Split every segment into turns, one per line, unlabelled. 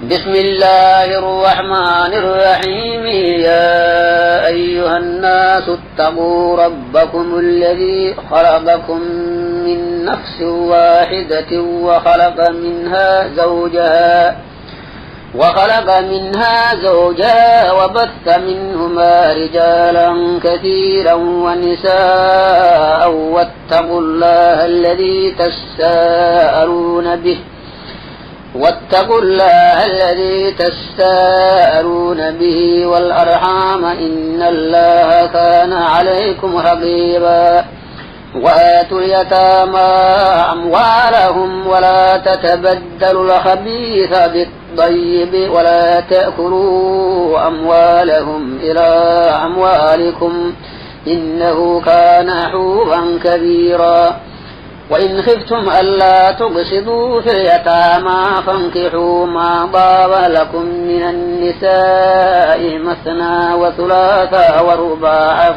بسم الله الرحمن الرحيم. يا أيها الناس اتقوا ربكم الذي خلقكم من نفس واحدة وخلق منها زوجها وبث منهما رجالا كثيرا ونساء واتقوا الله الذي تساءلون به والأرحام إن الله كان عليكم رقيبا. وآتوا اليتامى أموالهم ولا تتبدلوا الخبيث بالطيب ولا تأكلوا أموالهم إلى أموالكم إنه كان حوبا كبيرا. وإن خفتم ألا تقسطوا في اليتامى فانكحوا ما طاب لكم من النساء مثنى وثلاث ورباع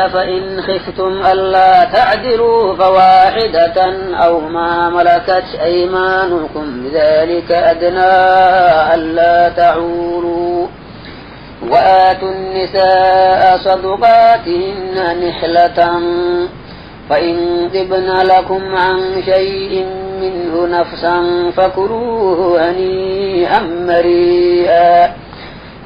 فإن خفتم ألا تعدلوا فواحدة أو ما ملكت أيمانكم ذلك أدنى ألا تعولوا. وآتوا النساء صدقاتهن نحلة فإن طبن لكم عن شيء منه نفسا فكلوه هنيئا مريئا.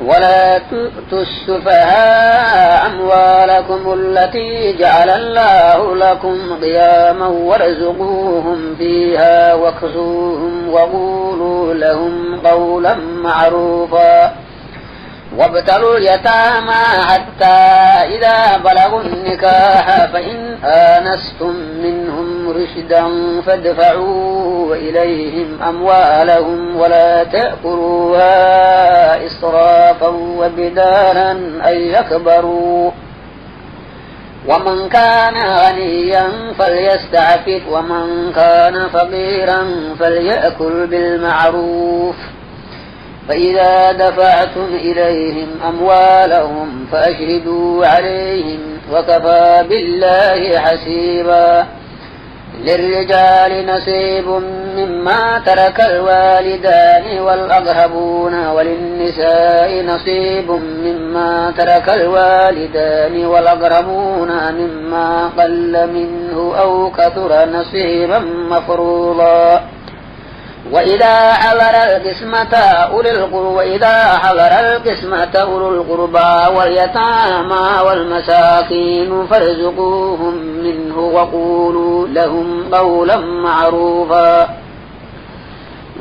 ولا تؤتوا السفهاء أموالكم التي جعل الله لكم قياما وارزقوهم فيها واكسوهم وقولوا لهم قولا معروفا. وابتلوا اليتامى حتى إذا بلغوا النكاح فإن آنستم منهم رشدا فادفعوا إليهم أموالهم ولا تأكلوها إسرافا وبدارا أن يكبروا. ومن كان غنيا فليستعفف ومن كان فقيرا فليأكل بالمعروف. فإذا دفعتم إليهم أموالهم فأشهدوا عليهم وكفى بالله حسيبا. للرجال نصيب مما ترك الوالدان والأقربون وللنساء نصيب مما ترك الوالدان والأقربون مما قل منه أو كثر نصيبا مفروضا. وإذا حضر القسمة أولو القربى واليتامى والمساكين فارزقوهم منه وقولوا لهم قولا معروفا.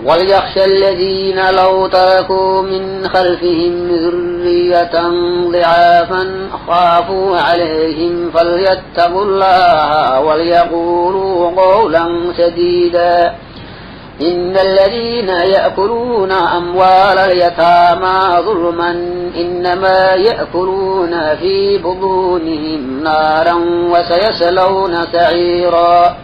وليخشى الذين لو تركوا من خلفهم ذرية ضعافا خافوا عليهم فليتقوا الله وليقولوا قولا سديدا. إن الذين يأكلون أموال اليتامى ظلما إنما يأكلون في بطونهم نارا وسيصلون سعيرا.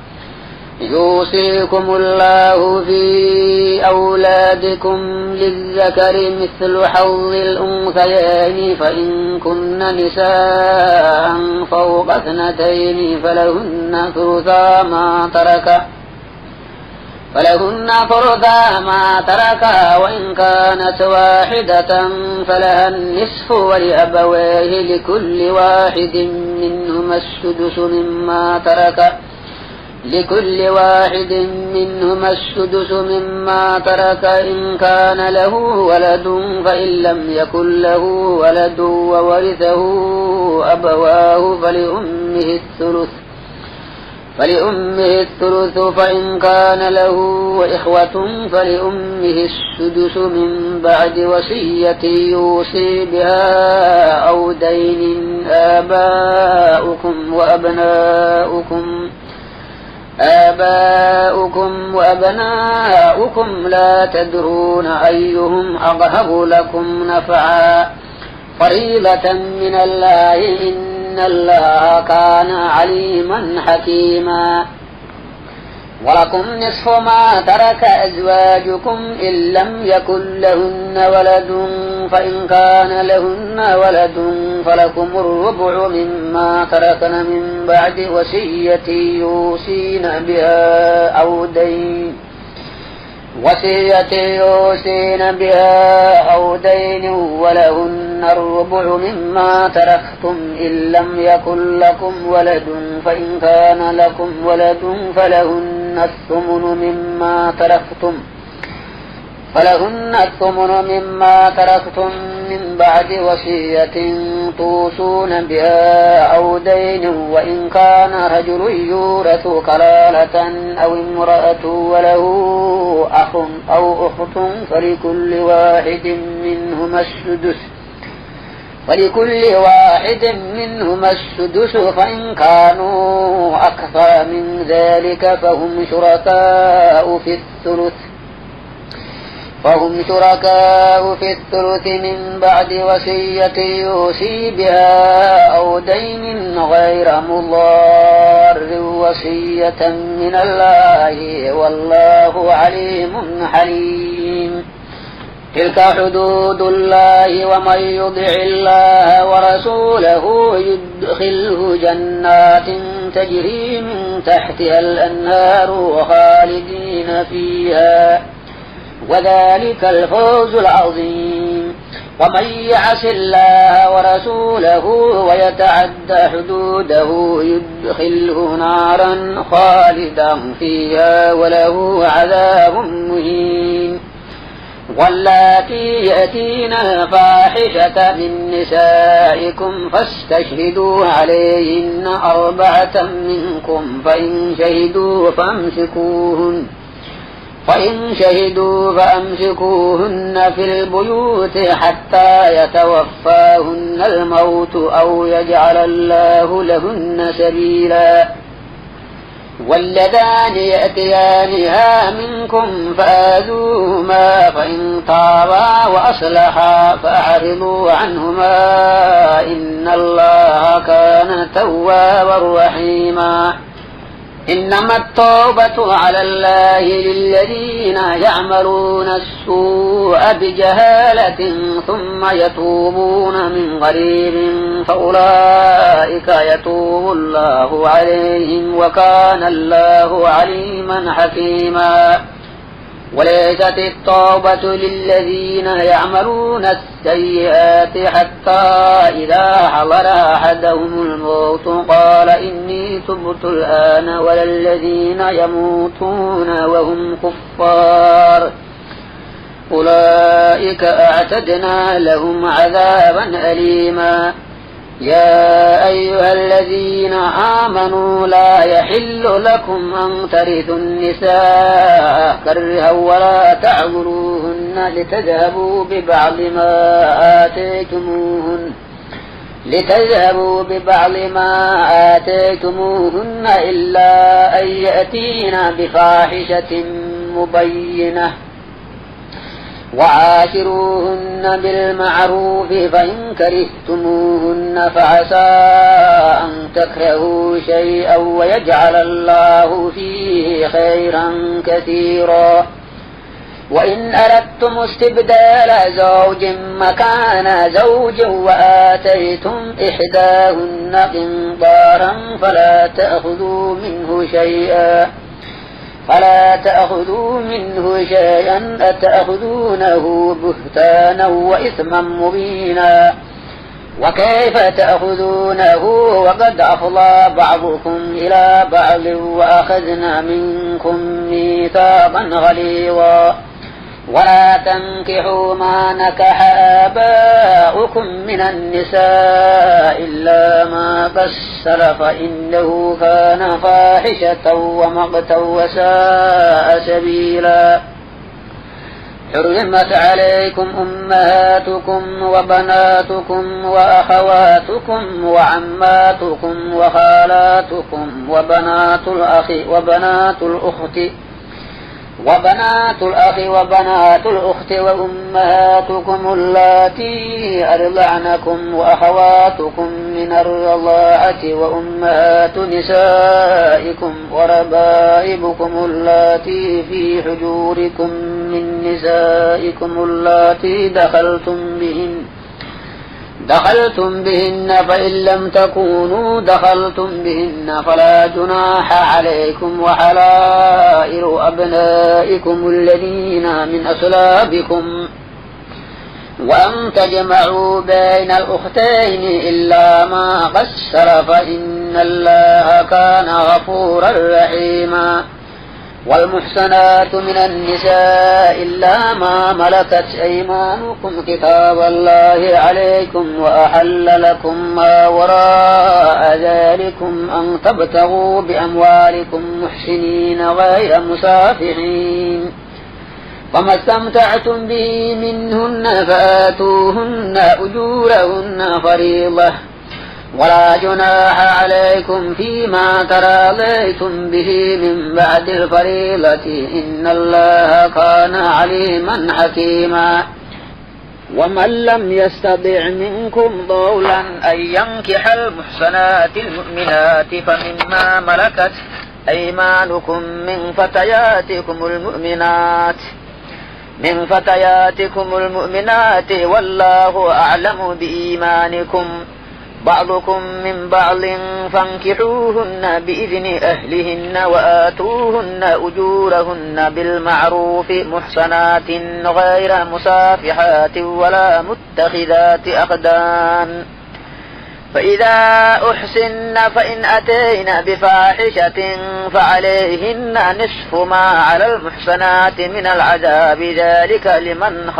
يوصيكم الله في أولادكم للذكر مثل حظ الأنثيين فإن كن نساء فوق 2 فلهن ثلثا ما ترك وإن كانت واحدة فلها النصف ولأبويه لكل واحد منهما السدس مما ترك إن كان له ولد فإن لم يكن له ولد وورثه أبواه فلأمه الثلث فإن كان له وإخوة فلأمه السدس من بعد وصية يوصي بها أو دين. آباؤكم وأبناؤكم لا تدرون أيهم أقرب لكم نفعا فريضة من الله إن الله كان عليما حكيما. ولكم نصف ما ترك أزواجكم إن لم يكن لهن ولد فإن كان لهن ولد فلكم الربع مما تركن من بعد وصية يوصين بها أو دين ولهن الربع مما تركتم إن لم يكن لكم ولد فإن كان لكم ولد فلهن الثمن مما تركتم من بعد وصية توصون بها أو دين وإن كان رجل يورث كلالة أو امرأة وله أخ أو أخت فلكل واحد منهما السدس فإن كانوا أكثر من ذلك فهم شركاء في الثلث من بعد وصية يوصي بها أو دين غير مضار وصية من الله والله عليم حليم. تلك حدود الله ومن يطع الله ورسوله يدخله جنات تجري من تحتها الأنهار خالدين فيها وذلك الفوز العظيم. ومن يعص الله ورسوله ويتعد حدوده يدخله نارا خالدا فيها وله عذاب مهين. واللاتي يأتين الفاحشة من نسائكم فاستشهدوا عليهن 4 منكم فإن شهدوا فأمسكوهن في البيوت حتى يتوفاهن الموت أو يجعل الله لهن سبيلا. واللذان يأتيانها منكم فآذوهما فإن طابا وأصلحا فأعرضوا عنهما إن الله كان توابا رحيما. إنما التوبة على الله للذين يعملون السوء بجهالة ثم يتوبون من قريب فأولئك يتوب الله عليهم وكان الله عليما حكيما. وليست التوبة للذين يعملون السيئات حتى إذا حضر أحدهم الموت قال إني تبت الآن ولا الذين يموتون وهم كفار أولئك أعتدنا لهم عذابا أليما. يا أيها الذين آمنوا لا يحل لكم أن ترثوا النساء كرها ولا تعذروهن لتذهبوا ببعض ما آتيتموهن إلا أن يأتين بفاحشة مبينة وعاشروهن بالمعروف فإن كرهتموهن فعسى أن تكرهوا شيئا ويجعل الله فيه خيرا كثيرا. وإن أردتم استبدال زوج مكان زوج وآتيتم إحداهن قنطارا فلا تأخذوا منه شيئا أتأخذونه بهتانا وإثما مبينا. وكيف تأخذونه وقد أفضى بعضكم إلى بعض وأخذنا منكم ميثاقا غليظا. ولا تنكحوا ما نكح آباؤكم من النساء إلا ما قد سلف إنه كان فاحشة ومقتا وساء سبيلا. حرمت عليكم أمهاتكم وبناتكم وأخواتكم وعماتكم وخالاتكم وبنات الأخ وبنات الأخ وبنات الأخت وأمهاتكم اللاتي أرضعنكم وأخواتكم من الرضاعة وأمهات نسائكم وربائبكم اللاتي في حجوركم من نسائكم اللاتي دخلتم بهن فإن لم تكونوا دخلتم بهن فلا جناح عليكم وحلائل أبنائكم الذين من أصلابكم وأن تجمعوا بين الأختين إلا ما قد سلف إن الله كان غفورا رحيما والمحسنات من النساء إلا ما ملكت أيمانكم كتاب الله عليكم وأحل لكم ما وراء ذلكم أن تبتغوا بأموالكم محسنين غير مسافحين فما استمتعتم به منهن فآتوهن أجورهن فريضة ولا جناح عليكم فيما تراضيتم به من بعد الفريضة إن الله كان عليما حكيما ومن لم يستطع منكم طولا أن ينكح المحصنات المؤمنات فمما ملكت أيمانكم من فتياتكم المؤمنات والله أعلم بإيمانكم بعضكم من بعض فانكحوهن بإذن أهلهن وآتوهن أجورهن بالمعروف محصنات غير مسافحات ولا متخذات أخدان فإذا أحسن فإن أتين بفاحشة فعليهن نصف ما على المحصنات من العذاب ذلك لمن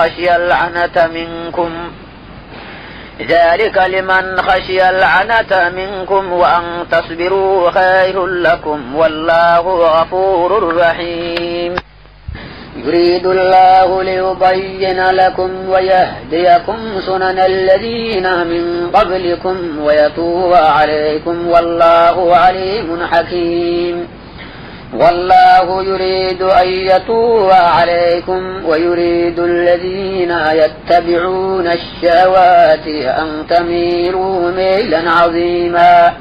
خشي العنة منكم وأن تصبروا خير لكم والله غفور رحيم يريد الله ليبين لكم ويهديكم سنن الذين من قبلكم ويتوب عليكم والله عليم حكيم والله يريد أن يتوب عليكم ويريد الذين يتبعون الشهوات أن تميلوا ميلا عظيما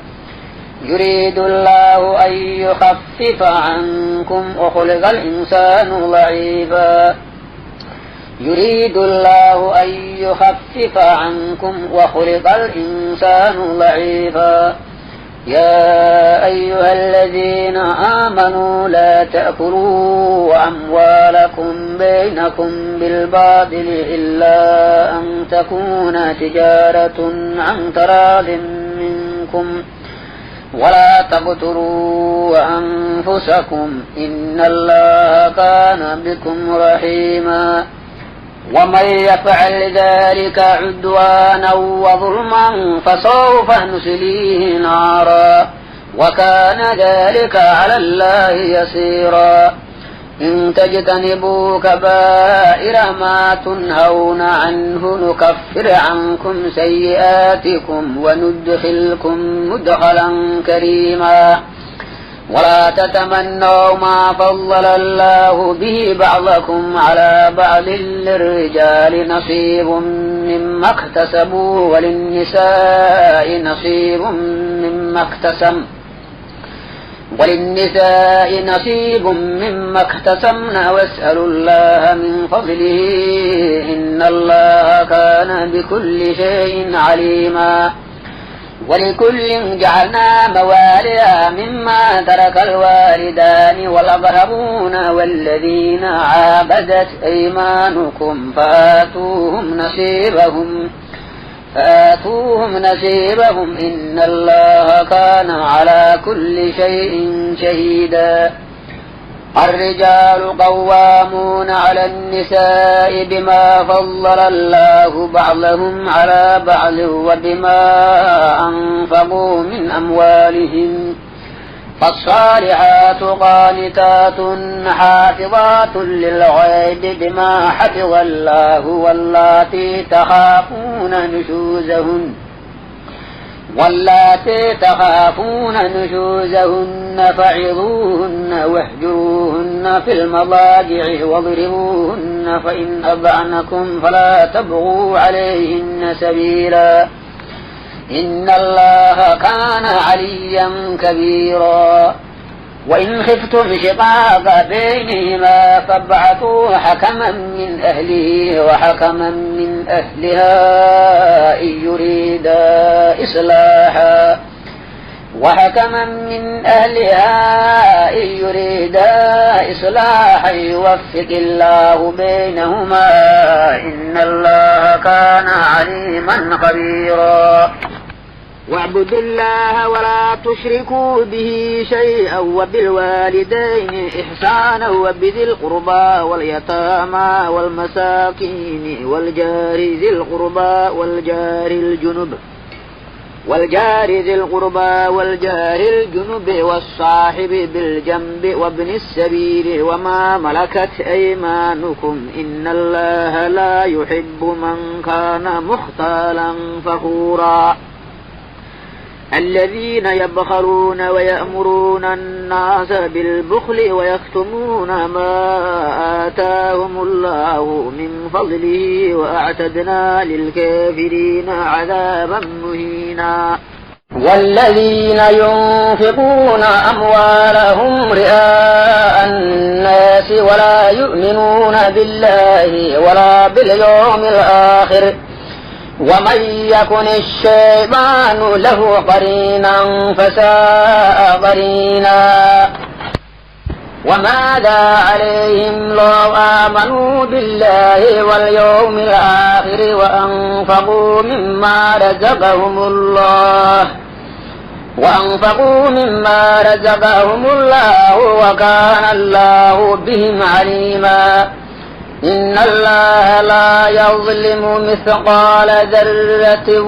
يريد الله أن يخفف عنكم وخلق الإنسان ضعيفا يا أيها الذين آمنوا لا تأكلوا أموالكم بينكم بالباطل إلا أن تكون تجارة عن تراض منكم ولا تقتلوا أنفسكم إن الله كان بكم رحيما ومن يفعل ذلك عدوانا وظلما فسوف نصليه نارا وكان ذلك على الله يسيرا إن تجتنبوا كبائر ما تنهون عنه نكفر عنكم سيئاتكم وندخلكم مدخلا كريما ولا تتمنوا ما فضل الله به بعضكم على بعض للرجال نصيب مما اكتسبوا وللنساء نصيب مما اكتسبن واسألوا الله من فضله إن الله كان بكل شيء عليما ولكل جعلنا مواليا مما ترك الوالدان والأقربون والذين عابدت أيمانكم فآتوهم نصيبهم إن الله كان على كل شيء شهيدا الرجال قوامون على النساء بما فضل الله بعضهم على بعض وبما أنفقوا من أموالهم فالصالحات قانتات حافظات للغيب بما حفظ الله واللاتي تخافون نشوزهن فعظوهن واهجروهن وهن في المضاجع واضربوهن فإن أطعنكم فلا تبغوا عليهن سبيلا إن الله كان عليا كبيرا وإن خفتم شقاق بينهما فابعثوا حكما من أهله وحكما من أهلها إن يريدا إصلاحا يوفق الله بينهما إن الله كان عليما خبيرا واعبدوا الله ولا تشركوا به شيئا وبالوالدين إحسانا وبذي القربى واليتامى والمساكين والجار ذي القربى والجار الجنب والصاحب بالجنب وابن السبيل وما ملكت أيمانكم إن الله لا يحب من كان مختالا فخورا الذين يبخلون ويأمرون الناس بالبخل ويكتمون ما آتاهم الله من فضله وأعتدنا للكافرين عذابا مهينا والذين ينفقون أموالهم رئاء الناس ولا يؤمنون بالله ولا باليوم الآخر ومن يكن الشيطان له قرينا فساء قرينا وماذا عليهم لو آمنوا بالله واليوم الآخر وأنفقوا مما رزقهم الله وكان الله بهم عليما إن الله لا يظلم مثقال ذرة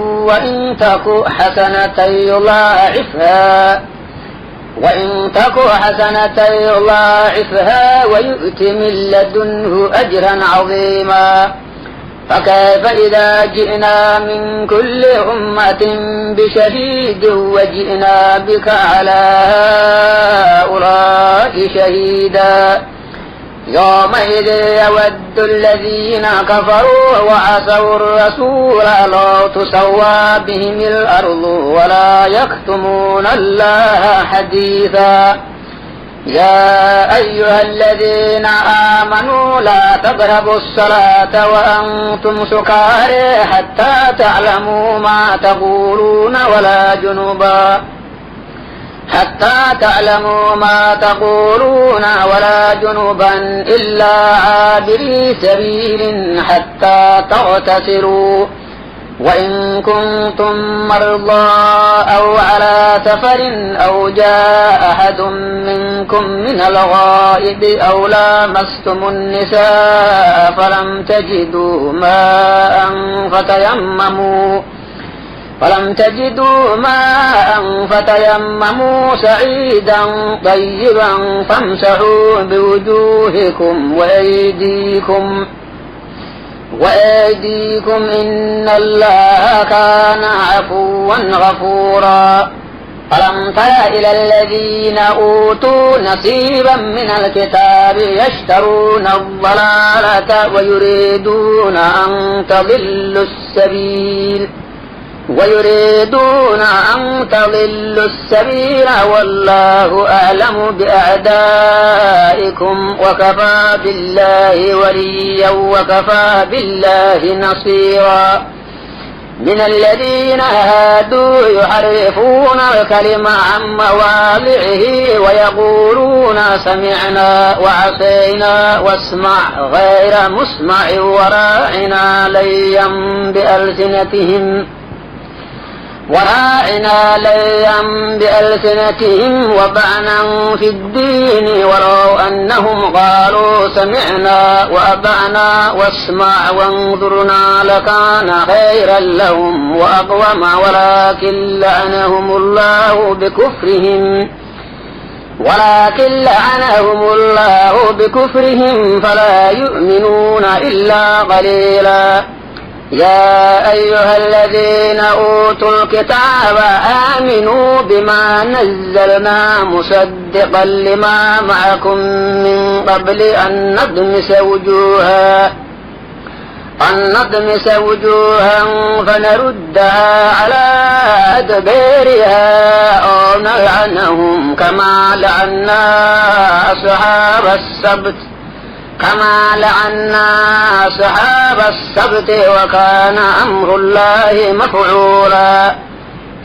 وإن تك حسنة يضاعفها ويؤت من لدنه أجرا عظيما فكيف إذا جئنا من كل أمة بشهيد وجئنا بك على هؤلاء شهيدا يومئذ يود الذين كفروا وعصوا الرسول لو تسوى بهم الأرض ولا يكتمون الله حديثا يا أيها الذين آمنوا لا تقربوا الصلاة وأنتم سكارى حتى تعلموا ما تقولون ولا جنبا إلا عابري سبيل حتى تغتسلوا وإن كنتم مرضى أو على سفر أو جاء أحد منكم من الغائب أو لامستم النساء فلم تجدوا ماء فتيمموا سعيدا طيبا فامسحوا بوجوهكم وأيديكم إن الله كان عفوا غفورا ألم تر إلى الذين أوتوا نصيبا من الكتاب يشترون الضلالة ويريدون أن تضلوا السبيل والله أعلم بأعدائكم وكفى بالله وليا وكفى بالله نصيرا من الذين هادوا يحرفون الكلم عن مواضعه ويقولون سمعنا وعصينا واسمع غير مسمع وراعنا ليا بألسنتهم وطعنا في الدين ولو أنهم قالوا سمعنا وأطعنا واسمع وانظرنا لكان خيرا لهم وأقوم ولكن لعنهم الله بكفرهم فلا يؤمنون إلا قليلا يا أيها الذين أوتوا الكتاب آمنوا بما نزلنا مصدقا لما معكم من قبل أن نطمس وجوها فنردها على أدبارها أو نلعنهم كما لعنا أصحاب السبت وكان أمر الله مفعولا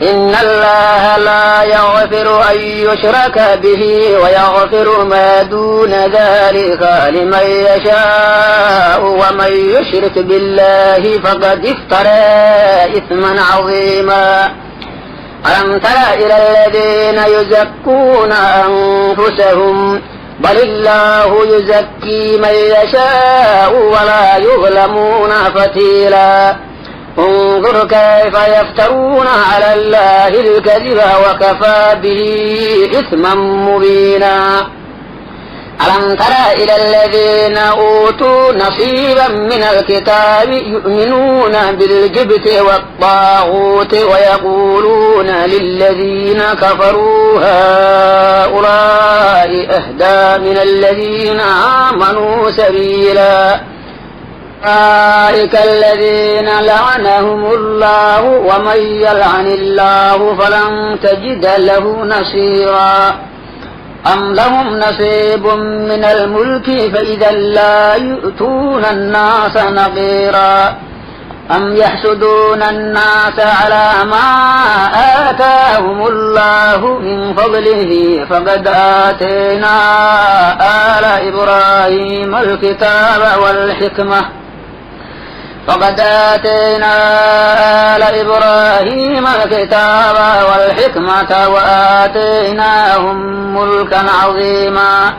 إن الله لا يغفر أن يشرك به ويغفر ما دون ذلك لمن يشاء ومن يشرك بالله فقد افترى إثما عظيما ألم تر إلى الذين يزكون أنفسهم بل الله يزكي من يشاء ولا يظلمون فتيلا انظر كيف يفترون على الله الكذب وكفى به إثما مبينا ألم تر إلى الذين أوتوا نصيبا من الكتاب يؤمنون بالجبت والطاغوت ويقولون للذين كفروا هؤلاء أهدى من الذين آمنوا سبيلا أولئك الذين لعنهم الله ومن يلعن الله فلن تجد له نصيرا أم لهم نصيب من الملك فإذا لا يؤتون الناس نقيرا أم يحسدون الناس على ما آتاهم الله من فضله فقد آتينا آل إبراهيم الكتاب والحكمة وآتيناهم ملكا عظيما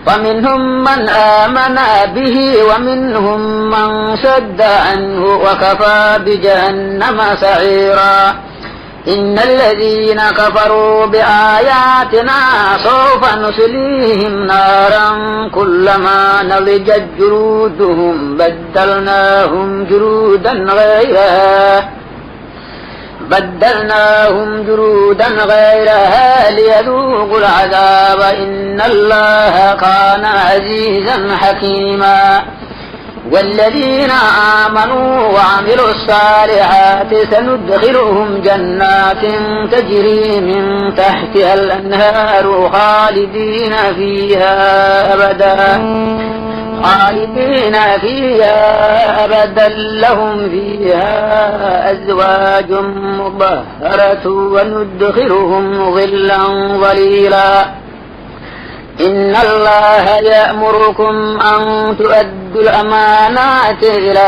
ومنهم من آمن به ومنهم من صد عنه وكفى بجهنم سعيرا إن الذين كفروا بآياتنا سوف نصليهم نارا كلما نضجت جلودهم بدلناهم جلودا غيرها ليذوقوا العذاب إن الله كان عزيزا حكيما والذين آمنوا وعملوا الصالحات سندخلهم جنات تجري من تحتها الأنهار خالدين فيها أبدا لهم فيها أزواج مطهرة وندخلهم ظلا ظليلا إن الله يأمركم أن تؤدوا الأمانات إلى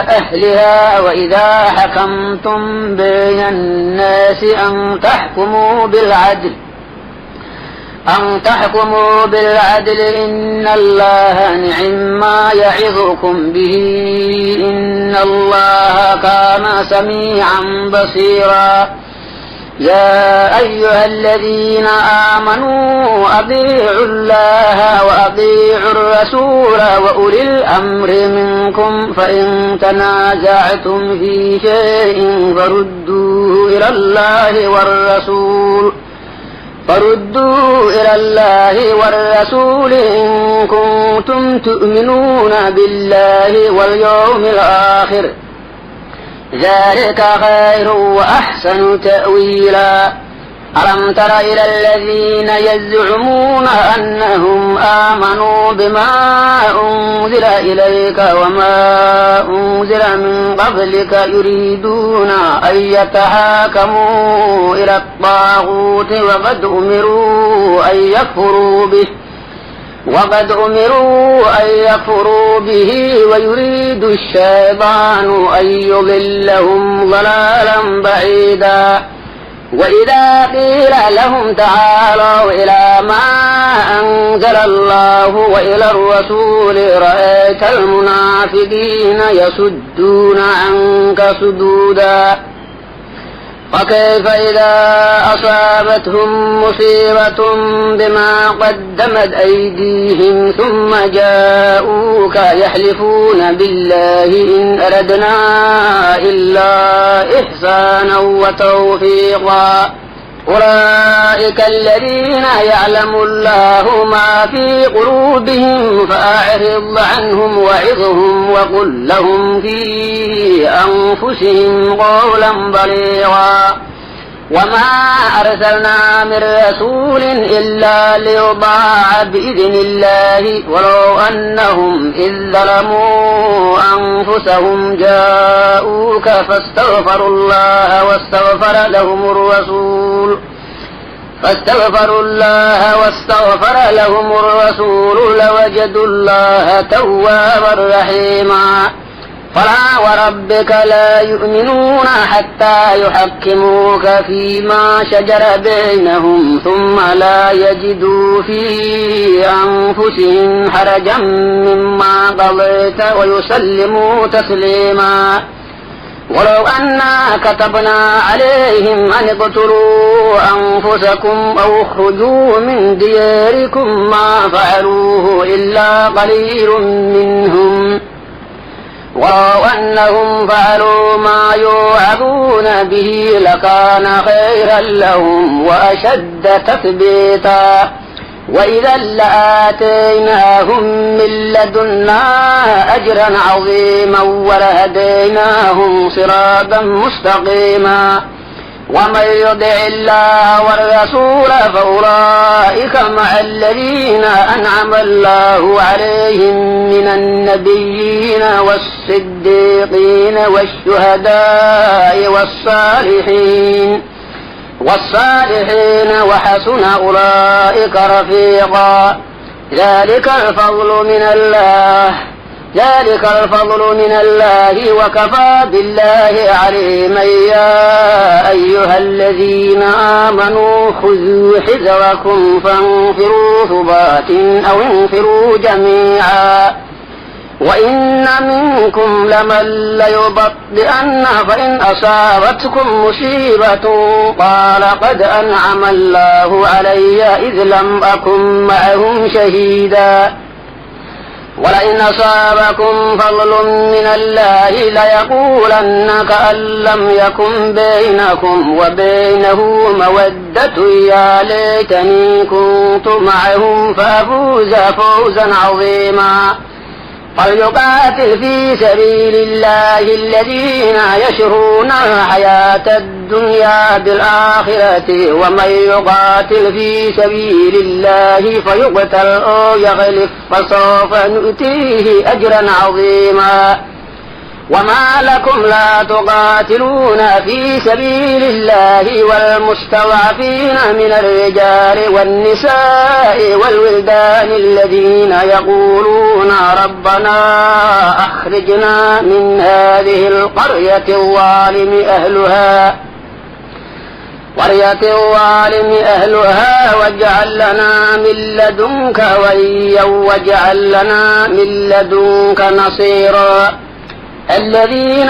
أهلها وإذا حكمتم بين الناس أن تحكموا بالعدل إن الله نعما يعظكم به إن الله كان سميعا بصيرا يا أيها الذين آمنوا أطيعوا الله وأطيعوا الرسول وأولي الأمر منكم فإن تنازعتم في شيء فردوه إلى الله والرسول إن كنتم تؤمنون بالله واليوم الآخر ذلك خير وأحسن تأويلا ألم تر إلى الذين يزعمون أنهم آمنوا بما أنزل إليك وما أنزل من قبلك يريدون أن يتحاكموا إلى الطاغوت وقد أمروا أن يكفروا به ويريد الشيطان أن يضلهم ضلالا بعيدا وإذا قيل لهم تعالوا إلى ما أنزل الله وإلى الرسول رأيت المنافقين يصدون عنك صدودا فكيف إذا أصابتهم مصيبة بما قدمت أيديهم ثم جاءوك يحلفون بالله إن أردنا إلا إحسانا وتوفيقا أولئك الذين يعلم الله ما في قلوبهم فأعرض عنهم وعظهم وقل لهم في أنفسهم قولا بليغا وما أرسلنا من رسول إلا ليطاع بإذن الله ولو أنهم إذ ظلموا أنفسهم جاءوك فاستغفروا الله واستغفر لهم الرسول لوجدوا الله توابا رحيما فلا وربك لا يؤمنون حتى يحكموك فيما شجر بينهم ثم لا يجدوا في أنفسهم حرجا مما قضيت ويسلموا تسليما ولو أنا كتبنا عليهم أن اقتلوا أنفسكم أو اخرجوا من دياركم ما فعلوه إلا قليل منهم ولو أنهم فعلوا ما يوعظون به لكان خيرا لهم وأشد تثبيتا وإذا لآتيناهم من لدنا أجرا عظيما ولهديناهم صراطا مستقيما ومن يطع الله والرسول فأولئك مع الذين أنعم الله عليهم من النبيين والصديقين والشهداء والصالحين وحسن أولئك رفيقا ذلك الفضل من الله وكفى بالله عليما يا أيها الذين آمنوا خذوا حذركم فانفروا ثبات أو انفروا جميعا وإن منكم لمن ليبطئن فإن أصابتكم مصيبة قال قد أنعم الله علي إذ لم أكن معهم شهيدا ولئن أصابكم فضل من الله ليقولن كأن لم يكن بينكم وبينه مودة يا ليتني كنت معهم فأفوز فوزا عظيما فليقاتل في سبيل الله الذين يشرون الحياة الدنيا بالآخرة ومن يقاتل في سبيل الله فيقتل أو يغلب فسوف نؤتيه أجرا عظيما وما لكم لا تقاتلون في سبيل الله والمستضعفين من الرجال والنساء والولدان الذين يقولون ربنا أخرجنا من هذه القرية الظالم أهلها واجعل لنا من لدنك وليا واجعل لنا من لدنك نصيرا الذين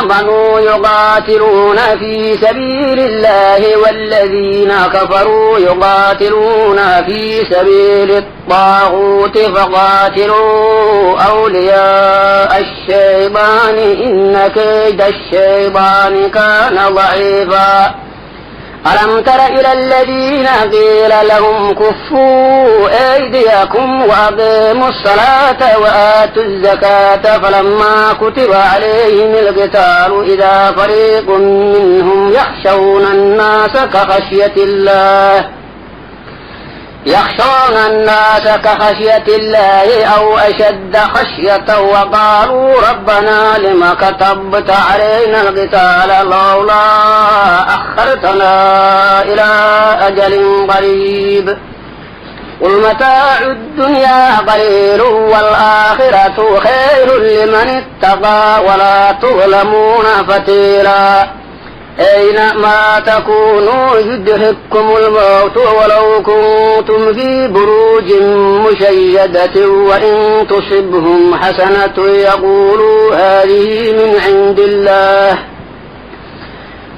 آمنوا يقاتلون في سبيل الله والذين كفروا يقاتلون في سبيل الطاغوت فقاتلوا أولياء الشيطان إن كيد الشيطان كان ضعيفا ألم تر إلى الذين قيل لهم كفوا أيديكم وأقيموا الصلاة وآتوا الزكاة فلما كتب عليهم القتال إذا فريق منهم يخشون الناس كخشية الله أو أشد خشية وقالوا ربنا لم كتبت علينا القتال لولا أخرتنا إلى أجل قريب قل متاع الدنيا قليل والآخرة خير لمن اتقى ولا تظلمون فتيلا أينما تكونوا يدرككم الموت ولو كنتم في بروج مشيدة وإن تصبهم حسنة يقولوا هذه من عند الله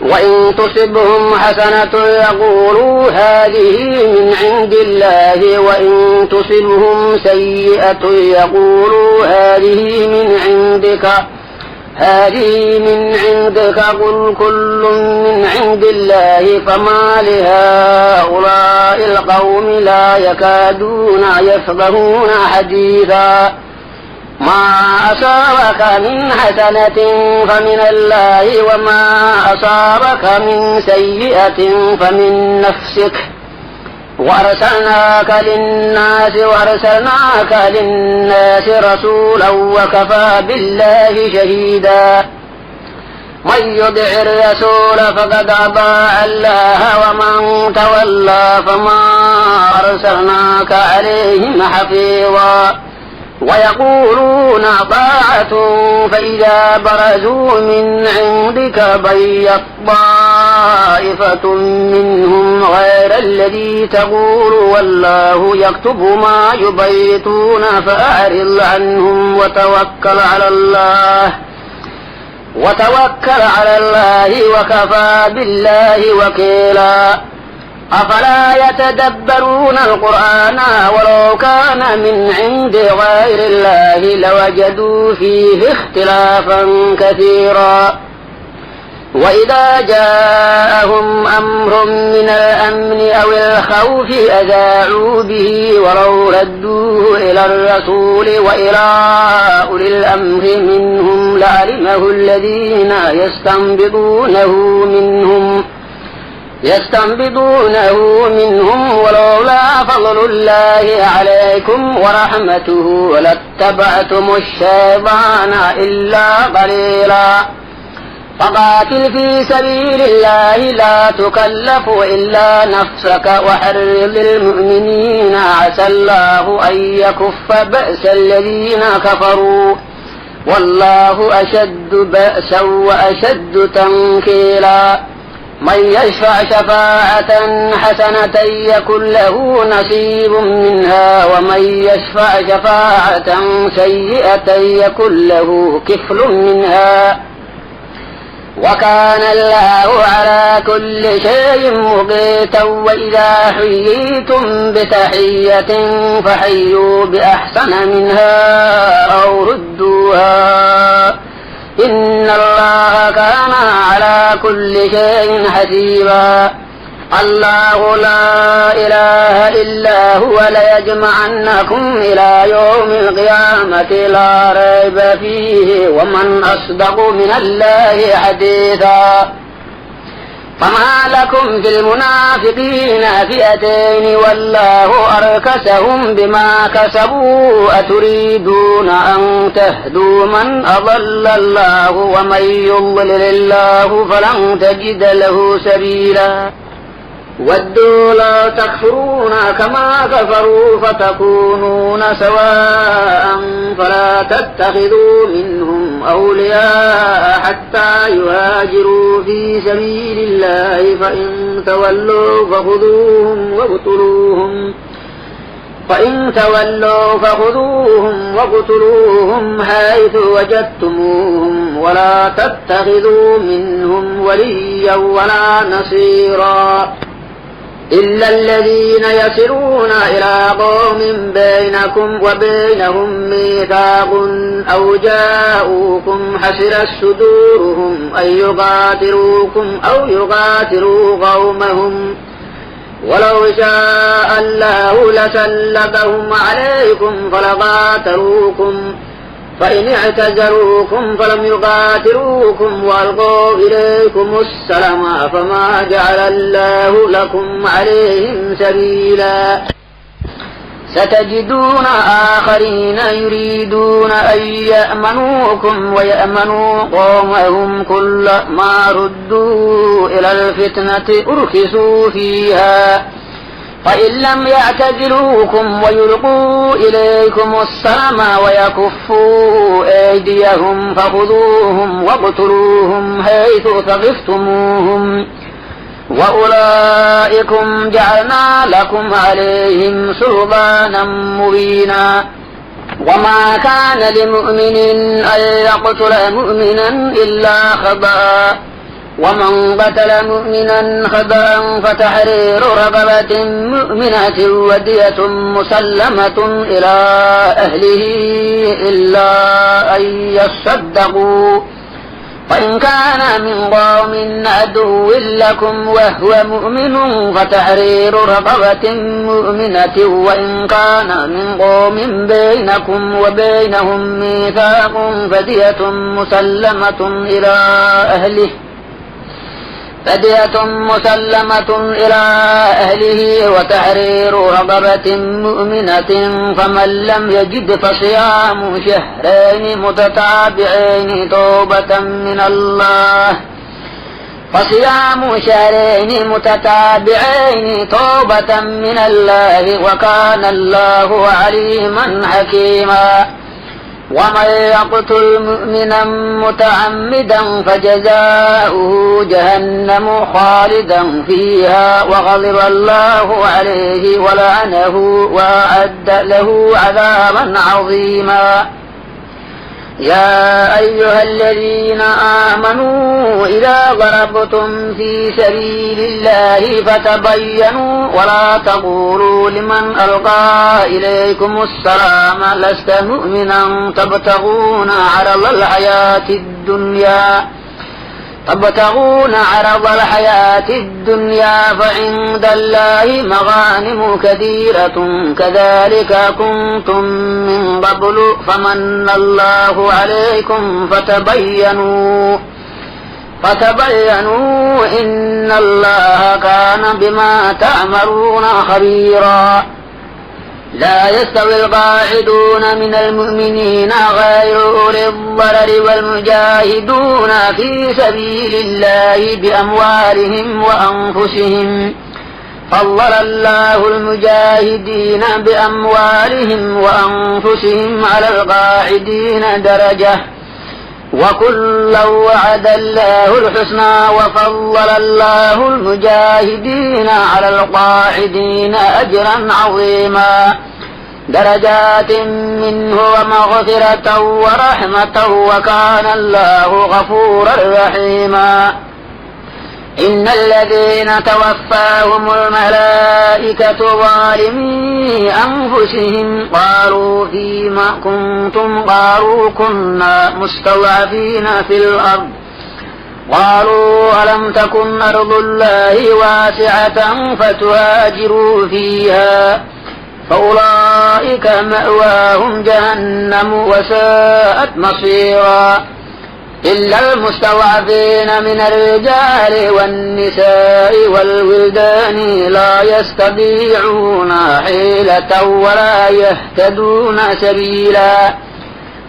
وإن تصبهم حسنة يقولوا هذه من عند الله وإن تصبهم سيئة يقولوا هذه من عندك قل كل من عند الله فما لهؤلاء القوم لا يكادون يفقهون حديثا ما أصابك من حسنة فمن الله وما أصابك من سيئة فمن نفسك وأرسلناك للناس رسولا وكفى بالله شهيدا من يطع الرسول فقد أطاع الله ومن تولى فما أرسلناك عليهم حفيظا ويقولون طاعة فإذا برزوا من عندك بيت طائفة منهم غير الذي تقول والله يكتب ما يبيتون فأعرض عنهم وتوكل على الله وكفى بالله وكيلا أفلا يتدبرون القرآن ولو كان من عند غير الله لوجدوا فيه اختلافا كثيرا وإذا جاءهم أمر من الأمن أو الخوف أذاعوا به ولو ردوه إلى الرسول وإلى أولي الأمر منهم لعلمه الذين يستنبطونه منهم ولولا فضل الله عليكم ورحمته لاتبعتم الشيطان إلا قليلا فقاتل في سبيل الله لا تكلف إلا نفسك وحرض المؤمنين عسى الله أن يكف بأس الذين كفروا والله أشد بأسا وأشد تنكيلا من يشفع شفاعة حسنة يكن له نصيب منها ومن يشفع شفاعة سيئة يكن له كفل منها وكان الله على كل شيء مقيتا وإذا حييتم بتحية فحيوا بأحسن منها أو ردوها إن الله كان على كل شيء حسيبا الله لا إله إلا هو ليجمعنكم إلى يوم القيامة لا ريب فيه ومن أصدق من الله حديثا فما لكم في المنافقين فئتين والله أركسهم بما كسبوا أتريدون أن تهدوا من أضل الله ومن يضلل الله فلن تجد له سبيلا ودوا لو تكفرون كما كفروا فتكونون سواء فلا تتخذوا منهم أولياء حتى يهاجروا في سبيل الله فإن تولوا فخذوهم واقتلوهم حيث وجدتموهم ولا تتخذوا منهم وليا ولا نصيرا إلا الذين يصلون إلى قوم بينكم وبينهم ميثاق أو جاءوكم حسرت صدورهم أن يقاتلوكم أو يقاتلوا قومهم ولو شاء الله لسلطهم عليكم فلقاتلوكم فإن اعتزلوكم فلم يقاتلوكم وألقوا إليكم السلام فما جعل الله لكم عليهم سبيلا ستجدون آخرين يريدون أن يأمنوكم ويأمنوا قومهم كلما ردوا إلى الفتنة أركسوا فيها فإن لم يعتزلوكم ويلقوا إليكم السلام ويكفوا أيديهم فخذوهم واقتلوهم حيث ثقفتموهم وأولئكم جعلنا لكم عليهم سلطانا مبينا وما كان لمؤمن أن يقتل مؤمنا إلا خطأ ومن قتل مؤمنا خطأ فتحرير رقبة مؤمنة ودية مسلمة إلى أهله إلا أن يصدقوا فإن كان من قوم عدو لكم وهو مؤمن فتحرير رقبة مؤمنة وإن كان من قوم بينكم وبينهم ميثاق فدية مسلمة إلى أهله وتحرير رقبة مؤمنة فمن لم يجد فصيام شهرين متتابعين توبة من الله وكان الله عليما حكيما ومن يقتل مؤمنا متعمدا فجزاؤه جهنم خالدا فيها وغضب الله عليه ولعنه وأعد له عذابا عظيما يا أيها الذين آمنوا إذا ضربتم في سبيل الله فتبينوا ولا تقولوا لمن ألقى إليكم السلام لست مؤمنا تبتغون عرض الحياة الدنيا فعند الله مغانم كثيرة كذلك كنتم من قبل فمن الله عليكم فتبينوا إن الله كان بما تعملون خبيرا لا يستوي القاعدون من المؤمنين غير أولي الضرر والمجاهدون في سبيل الله بأموالهم وأنفسهم فضل الله المجاهدين بأموالهم وأنفسهم على القاعدين درجة وكلا وعد الله الحسنى وفضل الله المجاهدين على القاعدين أجرا عظيما درجات منه ومغفرة ورحمة وكان الله غفورا رحيما إن الذين توفاهم الملائكة ظالمي أنفسهم قالوا فيما كنتم قالوا كنا مستضعفين في الأرض قالوا ألم تكن أرض الله واسعة فتهاجروا فيها فأولئك مأواهم جهنم وساءت مصيرا إلا المستضعفين من الرجال والنساء والولدان لا يستطيعون حيلة ولا يهتدون سبيلا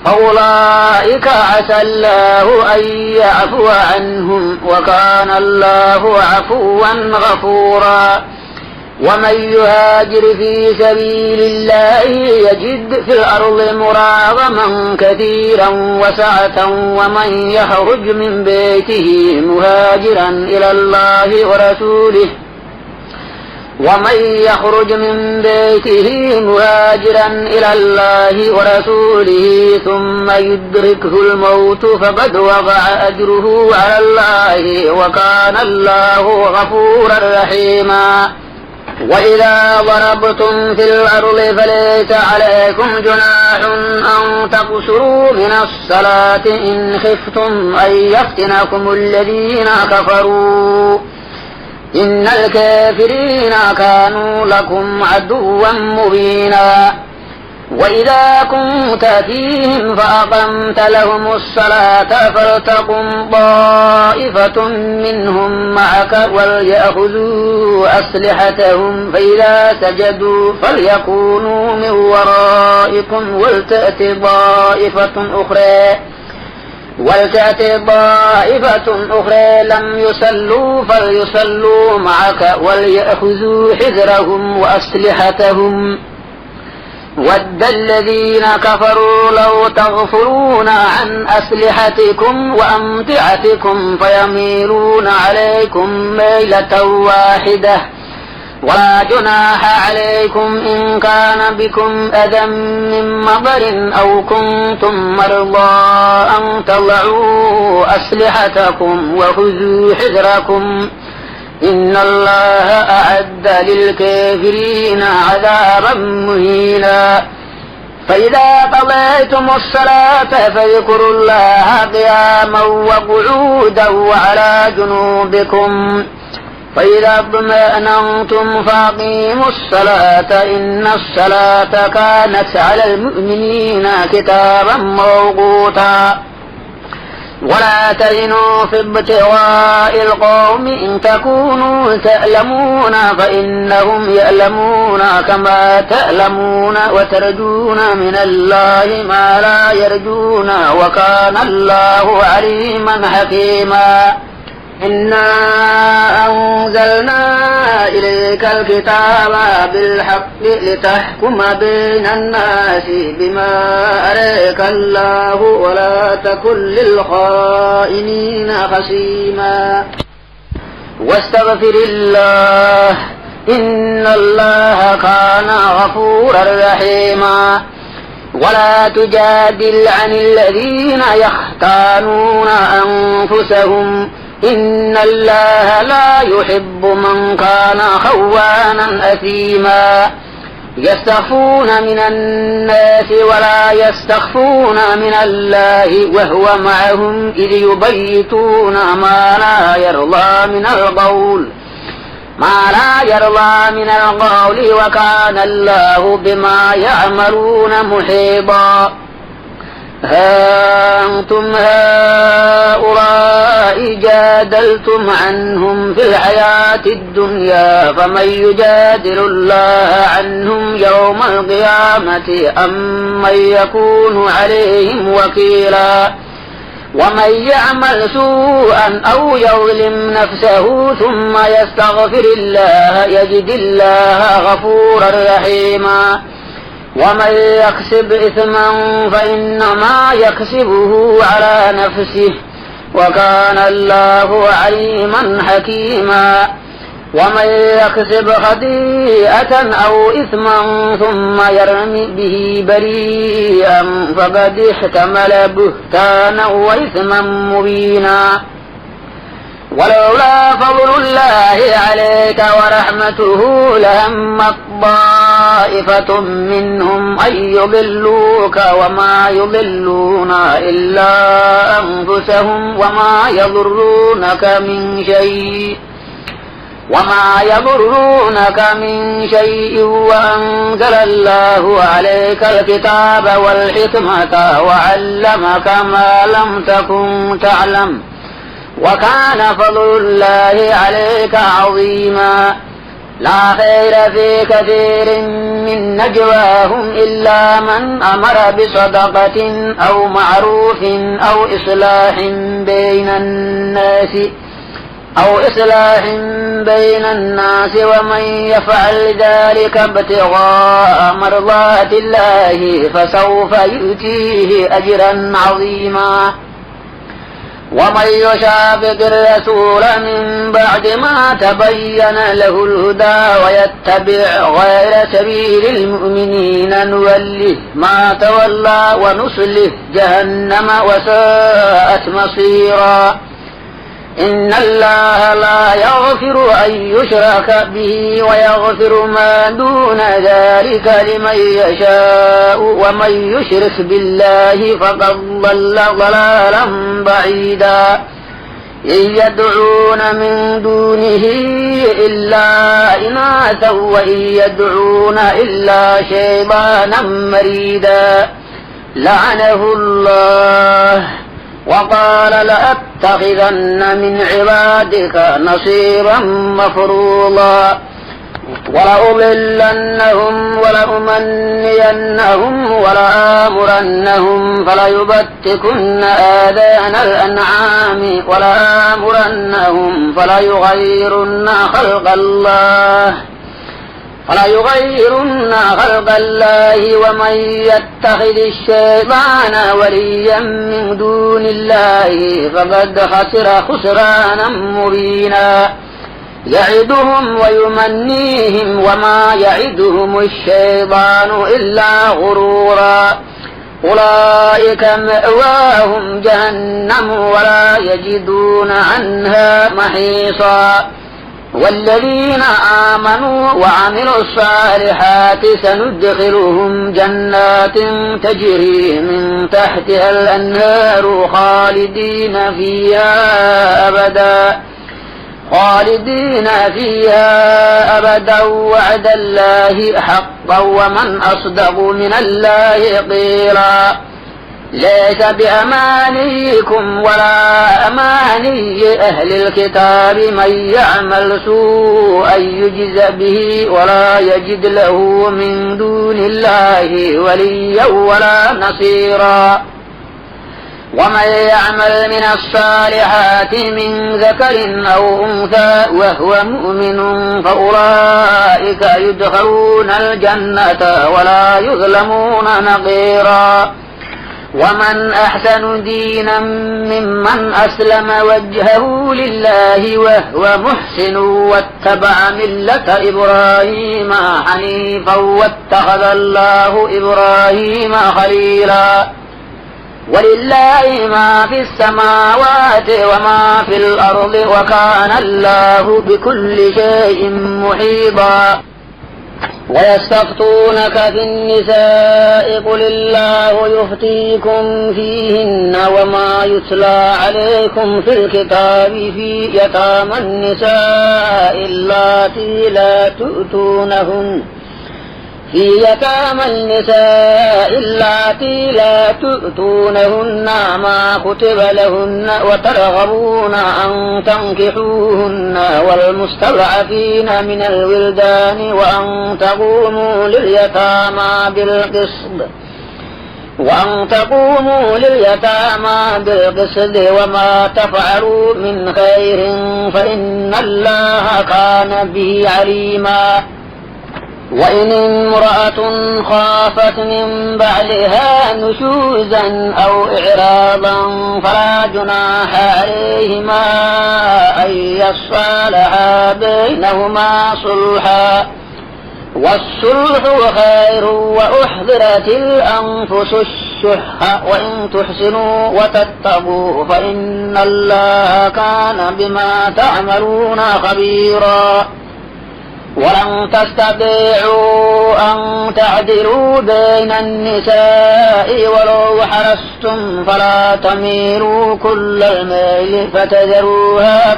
فأولئك عسى الله أن يعفو عنهم وكان الله عفوا غفورا ومن يهاجر في سبيل الله يجد في الأرض مراغما كثيرا وسعة ومن يخرج من بيته مهاجرا إلى الله ورسوله ثم يدركه الموت فقد وقع أجره على الله وكان الله غفورا رحيما وإذا ضربتم في الأرض فليس عليكم جناح أن تقصروا من الصلاة إن خفتم أن يفتنكم الذين كفروا إن الكافرين كانوا لكم عدوا مبينا وإذا كنت فيهم فأقمت لهم الصلاة فلتقم طائفة منهم معك وليأخذوا أسلحتهم فإذا سجدوا فليكونوا من ورائكم ولتأت طائفة أخرى لم يصلوا فليصلوا معك وليأخذوا حذرهم وأسلحتهم ود الذين كفروا لو تغفلون عن أسلحتكم وأمتعتكم فيميلون عليكم ميلة واحدة ولا جناح عليكم إن كان بكم أذى من مطر أو كنتم مرضى أن تضعوا أسلحتكم وخذوا حذركم إن الله أعد للكافرين عذابا مهينا فإذا قضيتم الصلاة فاذكروا الله قياما وقعودا وعلى جنوبكم فإذا اطمأننتم فأقيموا الصلاة إن الصلاة كانت على المؤمنين كتابا موقوتا ولا تهنوا في ابتغاء القوم إن تكونوا تألمون فإنهم يألمون كما تألمون وترجون من الله ما لا يرجون وكان الله عليما حكيما إنا أنزلنا إليك الكتاب بالحق لتحكم بين الناس بما أريك الله ولا تكن للخائنين خصيما واستغفر الله إن الله كان غفورا رحيما ولا تجادل عن الذين يختانون أنفسهم إن الله لا يحب من كان خوانا أثيما يستخفون من الناس ولا يستخفون من الله وهو معهم إذ يبيتون ما لا يرضى من القول وكان الله بما يعملون محيطا ها أنتم هؤلاء جادلتم عنهم في الحياة الدنيا فمن يجادل الله عنهم يوم القيامة أم من يكون عليهم وكيلا ومن يعمل سوءا أو يظلم نفسه ثم يستغفر الله يجد الله غفورا رحيما ومن يكسب إثما فإنما يكسبه على نفسه وكان الله عليما حكيما ومن يكسب خطيئة أو إثما ثم يرمي به بريئا فقد احتمل بهتانا وإثما مبينا ولولا فضل الله عليك ورحمته لهمت طائفة منهم أن يضلوك وما يضلون إلا أنفسهم وما يضرونك من شيء وأنزل الله عليك الكتاب والحكمة وعلمك ما لم تكن تعلم وكان فضل الله عليك عظيما لا خير في كثير من نجواهم إلا من أمر بصدقة أو معروف أو إصلاح بين الناس ومن يفعل ذلك ابتغاء مرضات الله فسوف يؤتيه أجرا عظيما ومن يشاقق الرسول من بعد ما تبين له الهدى ويتبع غير سبيل المؤمنين نوله ما تولى ونصله جهنم وساءت مصيرا إن الله لا يغفر أن يشرك به ويغفر ما دون ذلك لمن يشاء ومن يشرك بالله فقد ضل ضلالا بعيدا إن يدعون من دونه إلا إناثا وإن يدعون إلا شيطانا مريدا لعنه الله وقال لأتخذن من عبادك نصيبا مفروضا ولأضلنهم ولأمنينهم ولآمرنهم فليبتكن آذان الأنعام ولآمرنهم فليغيرن خلق الله ومن يتخذ الشيطان وليا من دون الله فقد خسر خسرانا مبينا يعدهم ويمنيهم وما يعدهم الشيطان إلا غرورا أولئك مأواهم جهنم ولا يجدون عنها محيصا والذين آمنوا وعملوا الصالحات سندخلهم جنات تجري من تحتها الأنهار خالدين فيها أبدا وعد الله حقا ومن أصدق من الله قيلا ليس بأمانيكم ولا أماني أهل الكتاب من يعمل سوءا يجز به ولا يجد له من دون الله وليا ولا نصيرا ومن يعمل من الصالحات من ذكر أو أنثى وهو مؤمن فأولئك يدخلون الجنة ولا يظلمون نقيرا ومن أحسن دينا ممن أسلم وجهه لله وهو محسن واتبع ملة إبراهيم حنيفا واتخذ الله إبراهيم خليلا ولله ما في السماوات وما في الأرض وكان الله بكل شيء محيطا ويستفتونك في النساء قل الله يفتيكم فيهن وما يتلى عليكم في الكتاب في يتامى النساء اللاتي لا تؤتونهن ما كتب لهن وترغبون أن تنكحوهن والمستضعفين من الولدان وأن تقوموا لليتامى بالقسط وما تفعلوا من خير فإن الله كان به عليما وإن امرأة خافت من بعلها نشوزا أو إعراضا فلا جناح عليهما أن يصالحا بينهما صلحا والصلح خير وأحضرت الأنفس الشح وإن تحسنوا وتتقوا فإن الله كان بما تعملون خبيرا ولن تستطيعوا أن تعدلوا بين النساء ولو حرصتم فلا تميلوا كل الميل فتذروها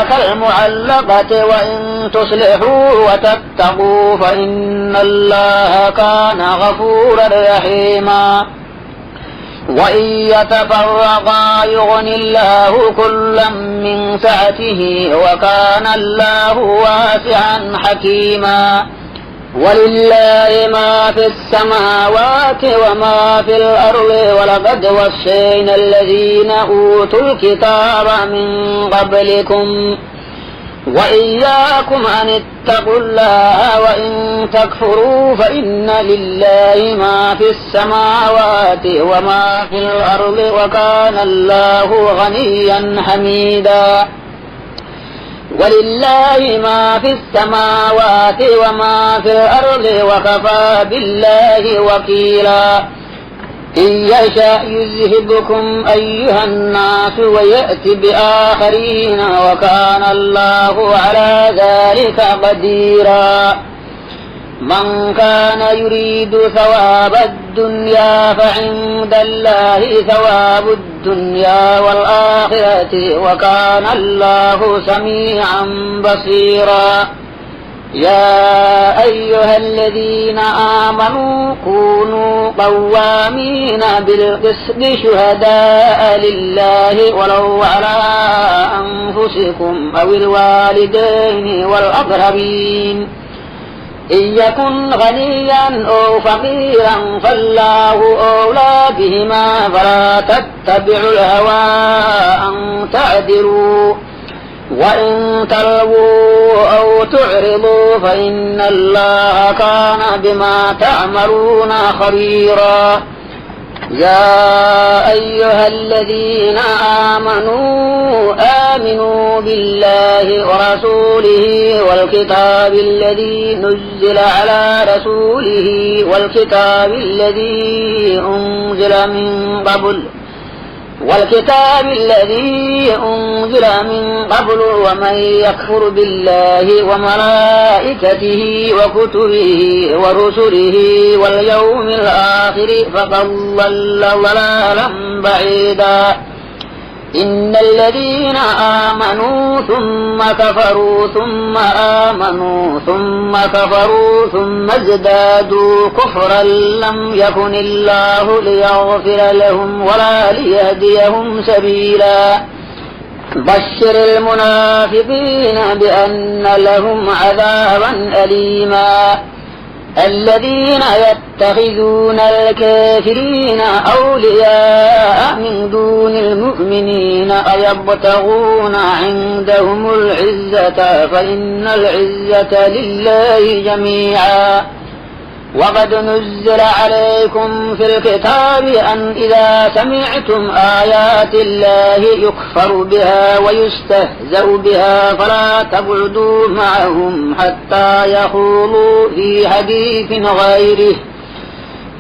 كالمعلقة وإن تصلحوا وتتقوا فإن الله كان غفورا رحيما وإن يتفرقا يغن الله كلا من سعته وكان الله واسعا حكيما ولله ما في السماوات وما في الأرض ولقد وصينا الذين أوتوا الكتاب من قبلكم وإياكم أن اتقوا الله وإن تكفروا فإن لله ما في السماوات وما في الأرض وكان الله غنيا حميدا ولله ما في السماوات وما في الأرض وكفى بالله وكيلا إن يشأ يذهبكم أيها الناس ويأتي بآخرين وكان الله على ذلك قديرا من كان يريد ثواب الدنيا فعند الله ثواب الدنيا والآخرة وكان الله سميعا بصيرا يا أيها الذين آمنوا كونوا قوامين بالقسط شهداء لله ولو على أنفسكم أو الوالدين والأقربين إن يكن غنيا أو فقيرا فالله أولى بهما فلا تتبعوا الهوى أن تعدلوا وإن تلووا أو تعرضوا فإن الله كان بما تعملون خبيرا يا أيها الذين آمنوا بالله ورسوله والكتاب الذي نزل على رسوله والكتاب الذي أنزل من قبل ومن يكفر بالله وملائكته وكتبه ورسله واليوم الآخر فقد ضل ضلالا بعيدا. إن الذين آمنوا ثم كفروا ثم آمنوا ثم كفروا ثم ازدادوا كفرا لم يكن الله ليغفر لهم ولا ليهديهم سبيلا. بشر المنافقين بأن لهم عذابا أليما. الذين يتخذون الكافرين أولياء من دون المؤمنين أيبتغون عندهم العزة فإن العزة لله جميعا. وقد نزل عليكم في الكتاب أن إذا سمعتم آيات الله يكفر بها ويستهزأ بها فلا تقعدوا معهم حتى يخوضوا في حديث غيره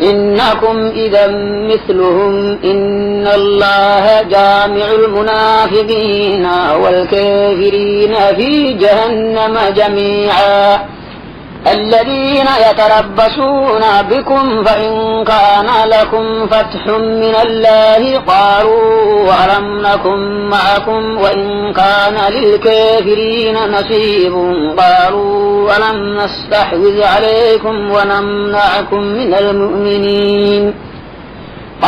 إنكم إذا مثلهم. إن الله جامع المنافقين والكافرين في جهنم جميعا. الذين يتربصون بكم فإن كان لكم فتح من الله قالوا ألم نكن معكم وإن كان للكافرين نصيب قالوا ألم نستحوذ عليكم ونمنعكم من المؤمنين.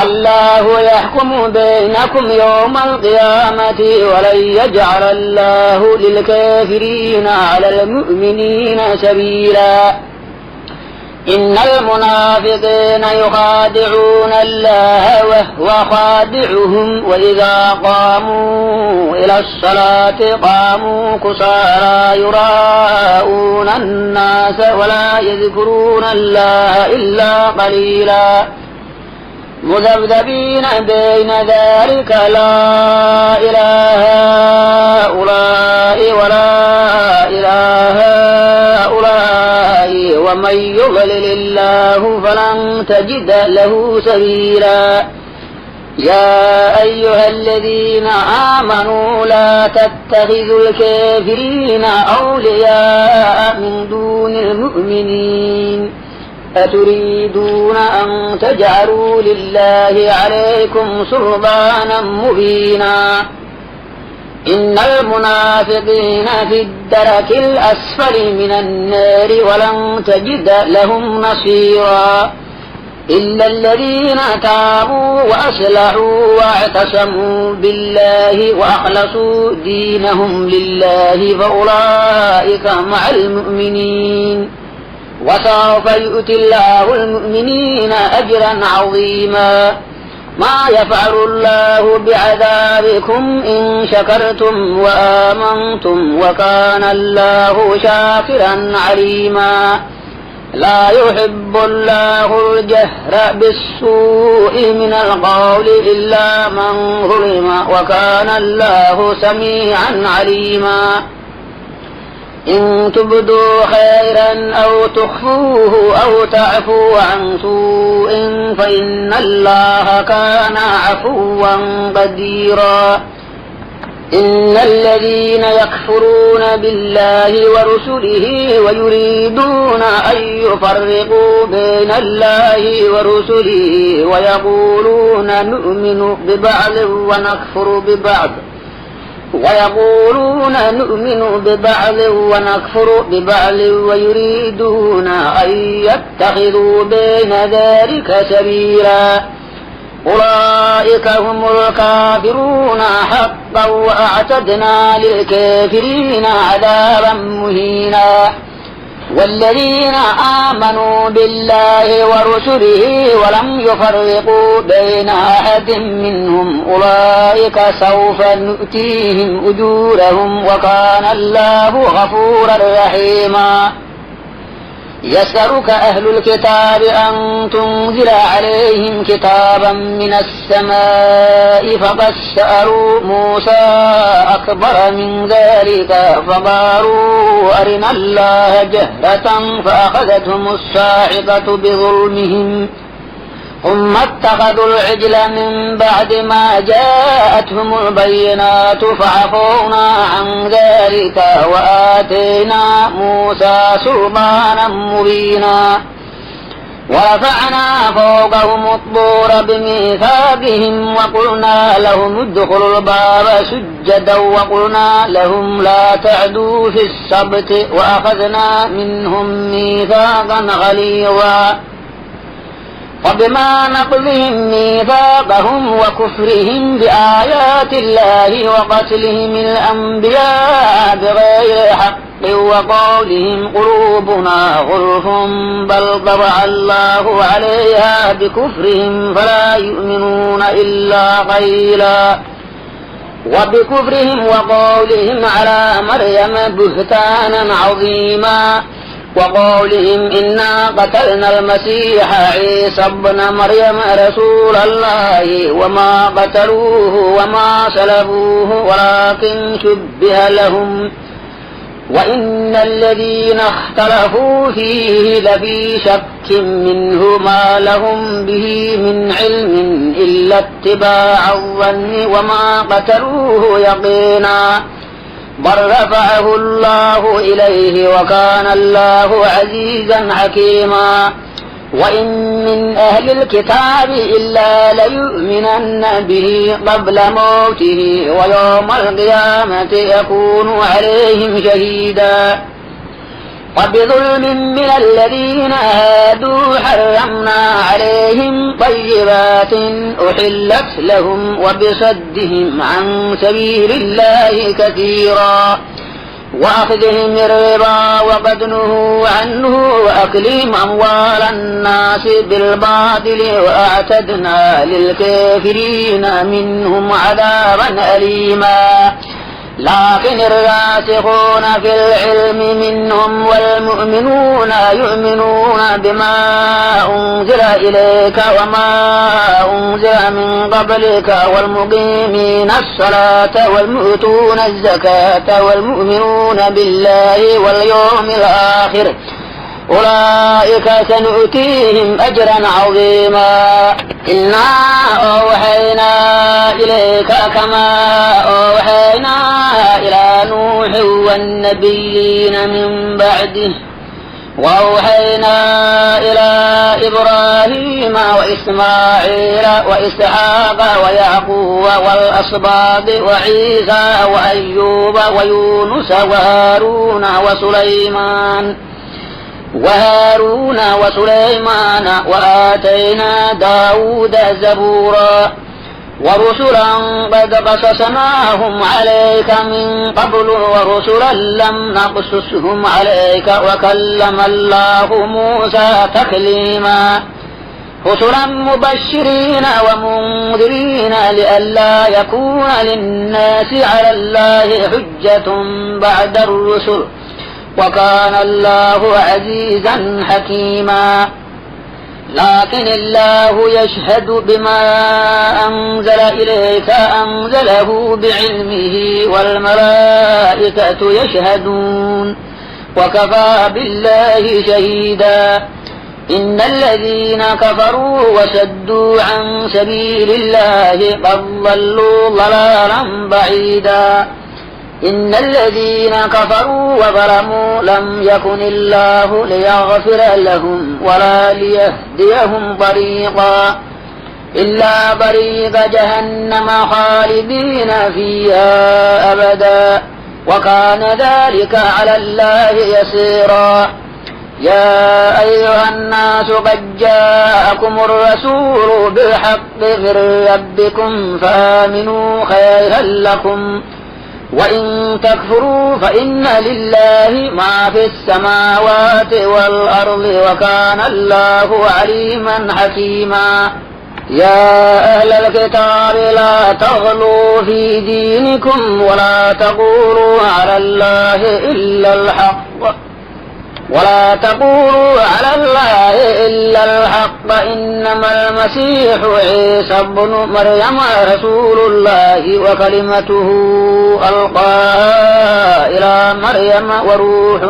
الله يحكم بينكم يوم القيامة ولن يجعل الله للكافرين على المؤمنين سبيلا. إن المنافقين يخادعون الله وهو خادعهم وإذا قاموا إلى الصلاة قاموا كسالى يراءون الناس ولا يذكرون الله إلا قليلا. مذبذبين بين ذلك لا إله هؤلاء ولا إله هؤلاء ومن يضلل الله فلن تجد له سبيلا. يا أيها الذين آمنوا لا تتخذوا الكافرين أولياء من دون المؤمنين أتريدون أن تجعلوا لله عليكم سلطانا مبينا. إن المنافقين في الدرك الأسفل من النار ولن تجد لهم نصيرا. إلا الذين تابوا وأصلحوا واعتصموا بالله وأخلصوا دينهم لله فأولئك مع المؤمنين وسوف يؤتي الله المؤمنين أجرا عظيما. ما يفعل الله بعذابكم إن شكرتم وآمنتم وكان الله شاكرا عليما. لا يحب الله الجهر بالسوء من القول إلا من ظلم وكان الله سميعا عليما. إن تبدوا خيرا أو تخفوه أو تعفوا عن سوء فإن الله كان عفوا قديرا. إن الذين يكفرون بالله ورسله ويريدون أن يفرقوا بين الله ورسله ويقولون نؤمن ببعض ونكفر ببعض ويريدون أن يتخذوا بين ذلك سبيلا. أولئك هم الكافرون حقا وأعتدنا للكافرين عذابا مهينا. والذين آمنوا بالله ورسله ولم يفرقوا بين أحد منهم أولئك سوف نؤتيهم أجورهم وكان الله غفورا رحيما. يسألك أهل الكتاب أن تنزل عليهم كتابا من السماء فقد سألوا موسى أكبر من ذلك فقالوا أرنا الله جهرة فأخذتهم الصاعقة بظلمهم ثم اتخذوا العجل من بعد ما جاءتهم البينات فعفونا عن ذلك وآتينا موسى سلطانا مبينا ورفعنا فوقهم الطور بميثاقهم وقلنا لهم ادخلوا الباب سجدا وقلنا لهم لا تعدوا في السبت وأخذنا منهم ميثاقا غليظا وبما نقضهم ميثاقهم وكفرهم بآيات الله وقتلهم الأنبياء بغير حق وقولهم قلوبنا غلف بل طبع الله عليها بكفرهم فلا يؤمنون إلا قليلا وبكفرهم وقولهم على مريم بهتانا عظيما وقولهم إنا قتلنا المسيح عيسى ابن مريم رسول الله وما قتلوه وما صلبوه ولكن شبه لهم وإن الذين اختلفوا فيه لفي شك منه ما لهم به من علم إلا اتباع الظن وما قتلوه يقينا بل رفعه الله إليه وكان الله عزيزا حكيما وإن من أهل الكتاب إلا ليؤمنن به قبل موته ويوم القيامة يكون عليهم شهيدا وبظلم من الذين هادوا حرمنا عليهم طيبات أحلت لهم وبصدهم عن سبيل الله كثيرا وأخذهم الربا وقد نهوا عنه وأكلهم أموال الناس بالباطل وأعتدنا للكافرين منهم عذابا أليما لكن الراسخون في العلم منهم والمؤمنون يؤمنون بما أنزل إليك وما أنزل من قبلك والمقيمين الصلاة والمؤتون الزكاة والمؤمنون بالله واليوم الآخر أولئك سنؤتيهم أجرا عظيما إنا أوحينا إليك كما أوحينا إلى نوح والنبيين من بعده وأوحينا إلى إبراهيم وإسماعيل وإسحاق ويعقوب والأسباط وعيسى وأيوب ويونس وهارون وسليمان وآتينا داود زبورا ورسلا قد قصصناهم عليك من قبل ورسلا لم نقصصهم عليك وكلم الله موسى تكليما رسلا مبشرين ومنذرين لئلا يكون للناس على الله حجة بعد الرسل وكان الله عزيزا حكيما لكن الله يشهد بما أنزل إليك أنزله بعلمه والملائكة يشهدون وكفى بالله شهيدا إن الذين كفروا وسدوا عن سبيل الله قد ضلوا ضلالا بعيدا إن الذين كفروا وظلموا لم يكن الله ليغفر لهم ولا ليهديهم طريقا إلا طريق جهنم خالدين فيها أبدا وكان ذلك على الله يسيرا يا أيها الناس قد جاءكم الرسول بالحق من ربكم فآمنوا خيرا لكم وإن تكفروا فإن لله ما في السماوات والأرض وكان الله عليما حكيما يا أهل الكتاب لا تغلوا في دينكم ولا تقولوا على الله إلا الحق ولا تقولوا على الله إلا الحق إنما المسيح عيسى ابن مريم رسول الله وكلمته ألقاها إلى مريم وروح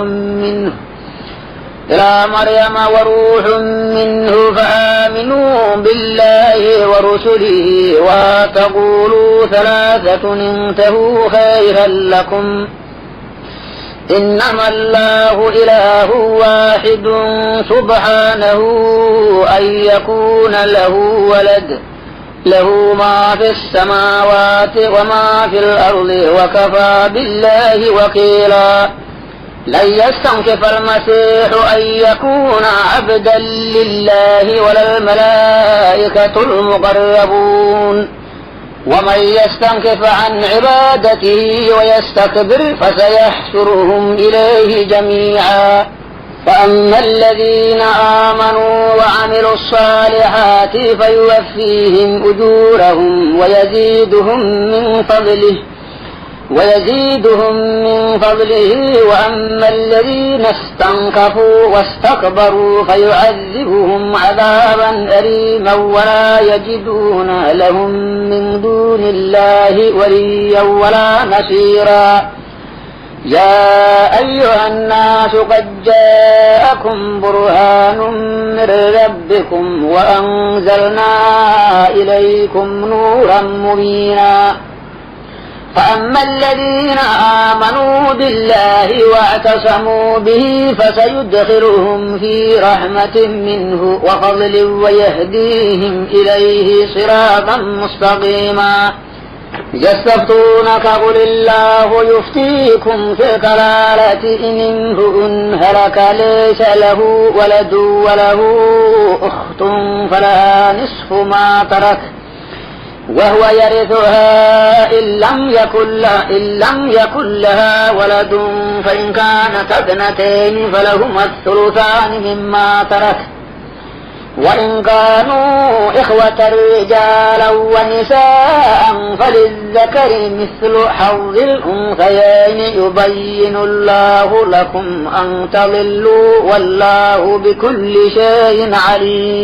منه فآمنوا بالله ورسله وتقولوا ثلاثة انتهوا خيرا لكم إنما الله إله واحد سبحانه أن يكون له ولد له ما في السماوات وما في الأرض وكفى بالله وكيلا لن يستنكف المسيح أن يكون عبدا لله ولا الملائكة المقربون ومن يستنكف عن عبادته ويستكبر فسيحشرهم إليه جميعا فأما الذين آمنوا وعملوا الصالحات فيوفيهم أجورهم ويزيدهم من فضله وأما الذين استنكفوا واستكبروا فيعذبهم عذابا أليما ولا يجدون لهم من دون الله وليا ولا نصيرا يا أيها الناس قد جاءكم برهان من ربكم وأنزلنا إليكم نورا مبينا فأما الذين آمنوا بالله واعتصموا به فسيدخلهم في رحمة منه وفضل ويهديهم إليه صراطا مستقيما يستفتونك قل الله يفتيكم في الكلالة إن امرؤ هلك ليس له ولد وله أخت فلها نصف ما ترك وهو يرثها إن لم يكن لها ولد فإن كانت اثنتين فلهما الثلثان مما ترك وإن كانوا إخوة رجالا ونساء فللذكر مثل حظ الأنثيين يبين الله لكم أن تضلوا والله بكل شيء عليم.